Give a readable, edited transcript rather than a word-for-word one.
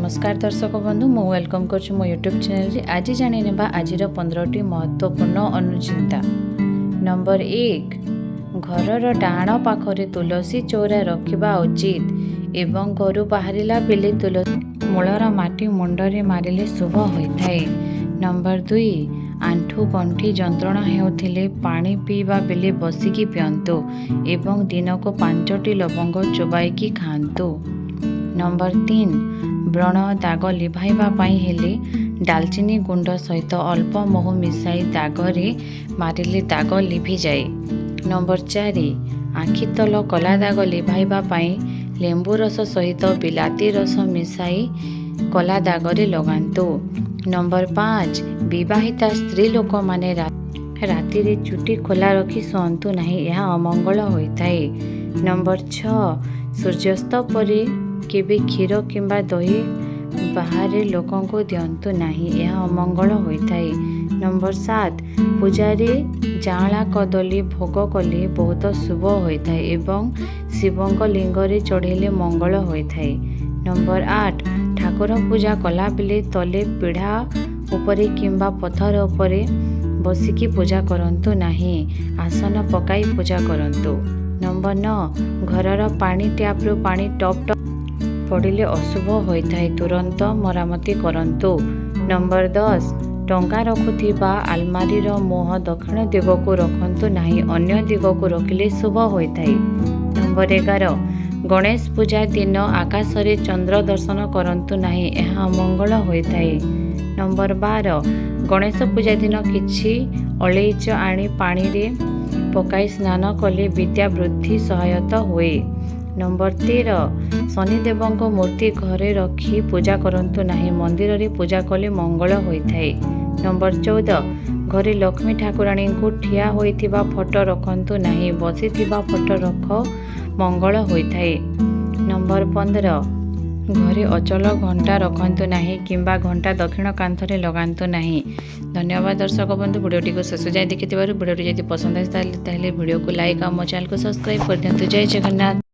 नमस्कार दर्शक बंधु मु वेलकम कर मो यूट्यूब चैनल रे आज जानी नेबा आजिर 15टी महत्वपूर्ण अनुचिंता। नंबर 1 घरर डाण पाखरे तुलसी चौरा रखिबा उचित एवं घर बाहरिला बेले तुलसी मूलर माटी मुंडरे मारिले शुभ होइथाय। नंबर 2 आंठू गंठी जंत्रणा हेउथिले पानी पीवा बेले बसिकी पियंतु एवं दिन को 5टी लवंग चोबाईकी खांतु। नंबर 3 व्रण दाग लिभाइबा पाई हेले डालचिनी गुंड सहित अल्प महू मिसाई दागरे मारिले दाग लिभि जाए। नंबर 4 आखि तल कला दाग लिभाइबा पाई लेंबू रस सहित बिलाती रस मिसाई कला दागरे लगांतु। नंबर 5 विवाहिता स्त्री लोक माने राति रे चुटी खोला रखी सोंतु नहीं, यह अमंगल होइथाय। नंबर 6 सूर्यास्त परे केबे क्षीर किंबा दही बाहर लोकों को दियंतु नहीं, यह अमंगल होइथाय। नंबर 7 पूजारे जाँला कदली भोग कले बहुत शुभ होइथाय एवं शिवंक लिंगरे चढ़ेले मंगल होइथाय। नंबर 8 ठाकुर पूजा कला बेले तले पीढ़ा उपरे किंबा पत्थर उपरे बसिकी पूजा करंतु नहीं, आसन पकाई पूजा करंतु। नंबर 9 घरर पानी टैप रु पानी टप टप पड़िले अशुभ होइथाय, तुरंत मरामती करंतु। नंबर 10 टंका रखुथिबा आलमारी रो मुह दक्षिण दिग को रखंतु नहीं, अन्य दिग को रखिले शुभ होइथाय। नंबर 11 गणेश पूजा दिन आकाश रे चंद्र दर्शन करंतु नहीं, यह अमंगल होइथाय। नंबर 12 गणेश पूजा दिन किछि अलैच आनी पानी रे पकाई स्नान कले विद्या वृद्धि सहायता हुए। नंबर 13 शनिदेवंक मूर्ति घरे रखी पूजा करंतु नहीं, मंदिर रे पूजा कले मंगल होइथाय। नंबर 14 घरे लक्ष्मी ठाकुराणी को ठिया होइथिबा फोटो रखंतु नहीं, बसिथिबा फोटो रख मंगल होइथाय। नंबर 15 घरे अचल घंटा रखंतु नहीं किंबा घंटा दक्षिण कांथरे लगांतु नहीं। धन्यवाद दर्शक बंधु, वीडियोटी को शेष जाए देखिथिबारु। वीडियोटी जदि पसंद आइस ताले वीडियो को लाइक और मो चैनल को सब्सक्राइब कर दियंतु। जय जगन्नाथ।